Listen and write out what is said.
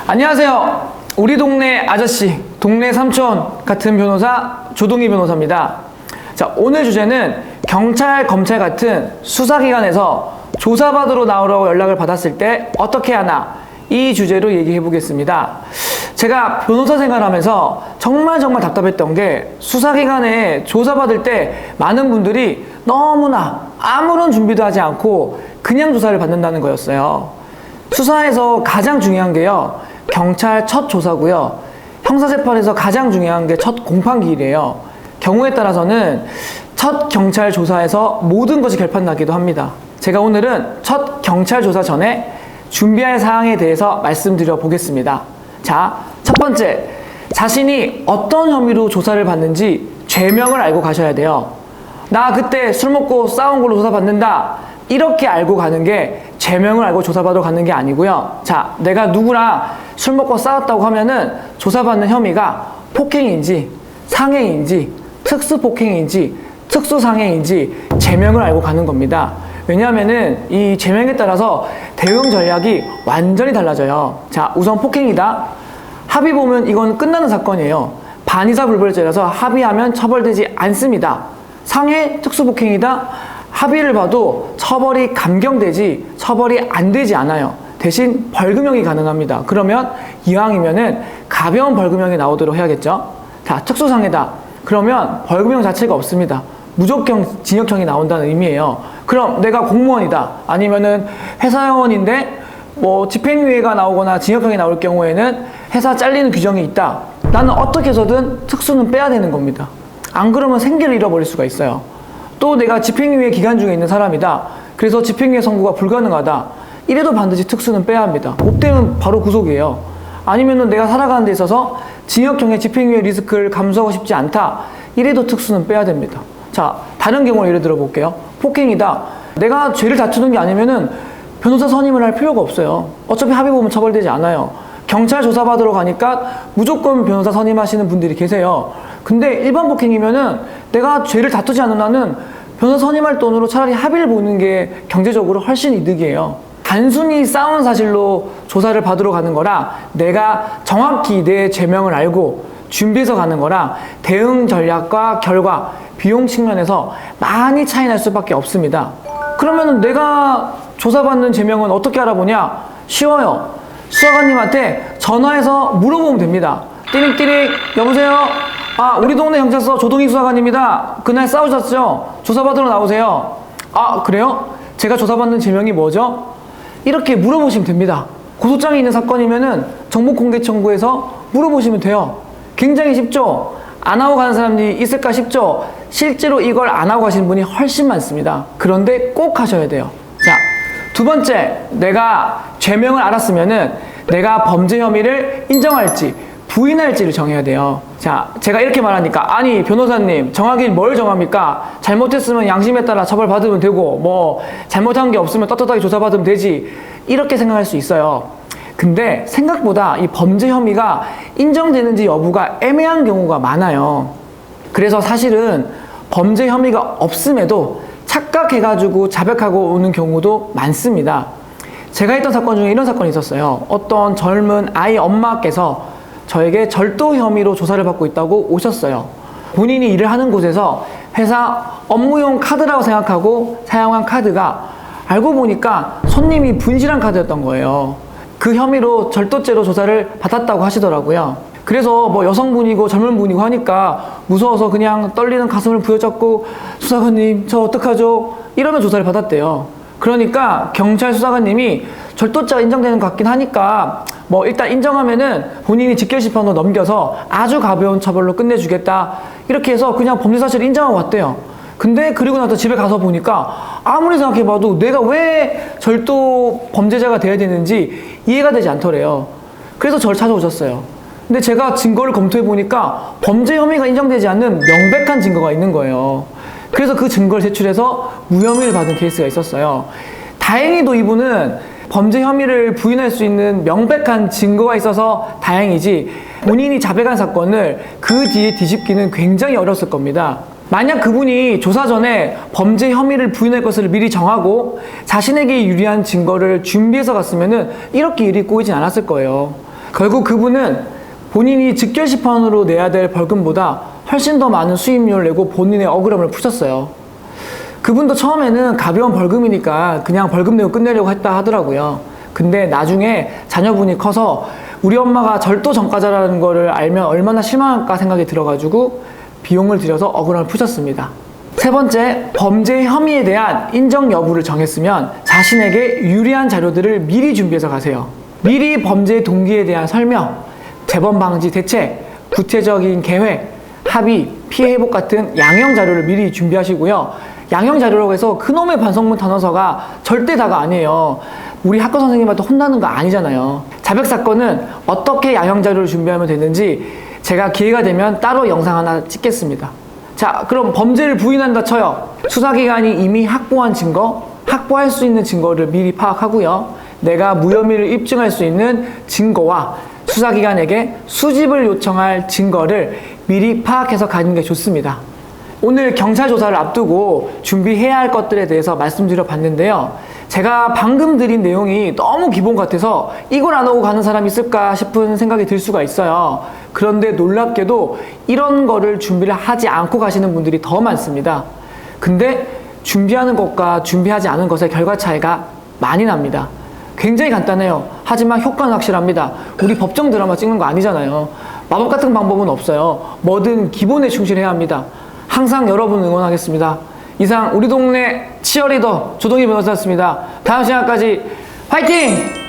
안녕하세요. 우리 동네 아저씨, 동네 삼촌 같은 변호사 조동희 변호사입니다. 자, 오늘 주제는 경찰, 검찰 같은 수사기관에서 조사받으러 나오라고 연락을 받았을 때 어떻게 하나, 이 주제로 얘기해 보겠습니다. 제가 변호사 생활하면서 정말 답답했던 게 수사기관에 조사받을 때 많은 분들이 너무나 아무런 준비도 하지 않고 그냥 조사를 받는다는 거였어요. 수사에서 가장 중요한 게요, 경찰 첫 조사고요, 형사재판에서 가장 중요한 게 첫 공판기일이에요. 경우에 따라서는 첫 경찰 조사에서 모든 것이 결판나기도 합니다. 제가 오늘은 첫 경찰 조사 전에 준비할 사항에 대해서 말씀드려 보겠습니다. 자, 첫 번째, 자신이 어떤 혐의로 조사를 받는지 죄명을 알고 가셔야 돼요. 나 그때 술 먹고 싸운 걸로 조사받는다, 이렇게 알고 가는 게 죄명을 알고 조사받으러 가는 게 아니고요. 자, 내가 누구랑 술 먹고 싸웠다고 하면은 조사받는 혐의가 폭행인지 상해인지 특수폭행인지 특수상해인지 죄명을 알고 가는 겁니다. 왜냐하면은 이 죄명에 따라서 대응 전략이 완전히 달라져요. 자, 우선 폭행이다. 합의 보면 이건 끝나는 사건이에요. 반의사불벌죄라서 합의하면 처벌되지 않습니다. 상해, 특수폭행이다. 합의를 봐도 처벌이 감경되지 처벌이 안 되지 않아요. 대신 벌금형이 가능합니다. 그러면 이왕이면은 가벼운 벌금형이 나오도록 해야겠죠. 자, 특수상해다. 그러면 벌금형 자체가 없습니다. 무조건 징역형이 나온다는 의미예요. 그럼 내가 공무원이다, 아니면은 회사원인데 뭐 집행유예가 나오거나 징역형이 나올 경우에는 회사 잘리는 규정이 있다. 나는 어떻게 해서든 특수는 빼야 되는 겁니다. 안 그러면 생계를 잃어버릴 수가 있어요. 또 내가 집행유예 기간 중에 있는 사람이다. 그래서 집행유예 선고가 불가능하다. 이래도 반드시 특수는 빼야 합니다. 못 되면 바로 구속이에요. 아니면은 내가 살아가는 데 있어서 징역형의 집행유예 리스크를 감수하고 싶지 않다. 이래도 특수는 빼야 됩니다. 자, 다른 경우를 예를 들어 볼게요. 폭행이다. 내가 죄를 다투는 게 아니면은 변호사 선임을 할 필요가 없어요. 어차피 합의 보면 처벌되지 않아요. 경찰 조사받으러 가니까 무조건 변호사 선임하시는 분들이 계세요. 근데 일반 폭행이면은 내가 죄를 다투지 않는 한은 변호사 선임할 돈으로 차라리 합의를 보는 게 경제적으로 훨씬 이득이에요. 단순히 싸운 사실로 조사를 받으러 가는 거라 내가 정확히 내 죄명을 알고 준비해서 가는 거라 대응 전략과 결과, 비용 측면에서 많이 차이 날 수밖에 없습니다. 그러면 내가 조사받는 죄명은 어떻게 알아보냐? 쉬워요. 수사관님한테 전화해서 물어보면 됩니다. 띠릭띠릭, 여보세요? 아, 우리 동네 경찰서 조동희 수사관입니다. 그날 싸우셨죠? 조사받으러 나오세요. 아, 그래요? 제가 조사받는 죄명이 뭐죠? 이렇게 물어보시면 됩니다. 고소장이 있는 사건이면은 정보공개 청구해서 물어보시면 돼요. 굉장히 쉽죠? 안 하고 가는 사람들이 있을까 싶죠? 실제로 이걸 안 하고 가시는 분이 훨씬 많습니다. 그런데 꼭 하셔야 돼요. 자, 두 번째, 내가 죄명을 알았으면은 내가 범죄 혐의를 인정할지 부인할지를 정해야 돼요. 자, 제가 이렇게 말하니까, 아니 변호사님, 정하기 뭘 정합니까? 잘못했으면 양심에 따라 처벌받으면 되고 뭐 잘못한 게 없으면 떳떳하게 조사받으면 되지, 이렇게 생각할 수 있어요. 근데 생각보다 이 범죄 혐의가 인정되는지 여부가 애매한 경우가 많아요. 그래서 사실은 범죄 혐의가 없음에도 착각해가지고 자백하고 오는 경우도 많습니다. 제가 했던 사건 중에 이런 사건이 있었어요. 어떤 젊은 아이 엄마께서 저에게 절도 혐의로 조사를 받고 있다고 오셨어요. 본인이 일을 하는 곳에서 회사 업무용 카드라고 생각하고 사용한 카드가 알고 보니까 손님이 분실한 카드였던 거예요. 그 혐의로 절도죄로 조사를 받았다고 하시더라고요. 그래서 뭐 여성분이고 젊은 분이고 하니까 무서워서 그냥 떨리는 가슴을 부여잡고, 수사관님 저 어떡하죠? 이러면 조사를 받았대요. 그러니까 경찰 수사관님이 절도죄가 인정되는 것 같긴 하니까 뭐 일단 인정하면은 본인이 직결심판으로 넘겨서 아주 가벼운 처벌로 끝내주겠다, 이렇게 해서 그냥 범죄 사실을 인정하고 왔대요. 근데 그리고 나서 집에 가서 보니까 아무리 생각해봐도 내가 왜 절도 범죄자가 돼야 되는지 이해가 되지 않더래요. 그래서 저를 찾아오셨어요. 근데 제가 증거를 검토해보니까 범죄 혐의가 인정되지 않는 명백한 증거가 있는 거예요. 그래서 그 증거를 제출해서 무혐의를 받은 케이스가 있었어요. 다행히도 이분은 범죄 혐의를 부인할 수 있는 명백한 증거가 있어서 다행이지, 본인이 자백한 사건을 그 뒤에 뒤집기는 굉장히 어려웠을 겁니다. 만약 그분이 조사 전에 범죄 혐의를 부인할 것을 미리 정하고 자신에게 유리한 증거를 준비해서 갔으면은 이렇게 일이 꼬이진 않았을 거예요. 결국 그분은 본인이 즉결 심판으로 내야 될 벌금보다 훨씬 더 많은 수임료를 내고 본인의 억울함을 푸셨어요. 그분도 처음에는 가벼운 벌금이니까 그냥 벌금 내고 끝내려고 했다 하더라고요. 근데 나중에 자녀분이 커서 우리 엄마가 절도 전과자라는 거를 알면 얼마나 실망할까 생각이 들어가지고 비용을 들여서 억울함을 푸셨습니다. 세 번째, 범죄 혐의에 대한 인정 여부를 정했으면 자신에게 유리한 자료들을 미리 준비해서 가세요. 미리 범죄 동기에 대한 설명, 재범 방지 대책, 구체적인 계획, 합의, 피해 회복 같은 양형 자료를 미리 준비하시고요. 양형 자료라고 해서 그놈의 반성문 단어서가 절대 다가 아니에요. 우리 학교 선생님한테 혼나는 거 아니잖아요. 자백 사건은 어떻게 양형 자료를 준비하면 되는지 제가 기회가 되면 따로 영상 하나 찍겠습니다. 자, 그럼 범죄를 부인한다 쳐요. 수사기관이 이미 확보한 증거, 확보할 수 있는 증거를 미리 파악하고요. 내가 무혐의를 입증할 수 있는 증거와 수사기관에게 수집을 요청할 증거를 미리 파악해서 가는 게 좋습니다. 오늘 경찰 조사를 앞두고 준비해야 할 것들에 대해서 말씀드려 봤는데요. 제가 방금 드린 내용이 너무 기본 같아서 이걸 안 하고 가는 사람이 있을까 싶은 생각이 들 수가 있어요. 그런데 놀랍게도 이런 거를 준비를 하지 않고 가시는 분들이 더 많습니다. 근데 준비하는 것과 준비하지 않은 것의 결과 차이가 많이 납니다. 굉장히 간단해요. 하지만 효과는 확실합니다. 우리 법정 드라마 찍는 거 아니잖아요. 마법 같은 방법은 없어요. 뭐든 기본에 충실해야 합니다. 항상 여러분 응원하겠습니다. 이상 우리 동네 치어리더 조동희 변호사였습니다. 다음 시간까지 화이팅!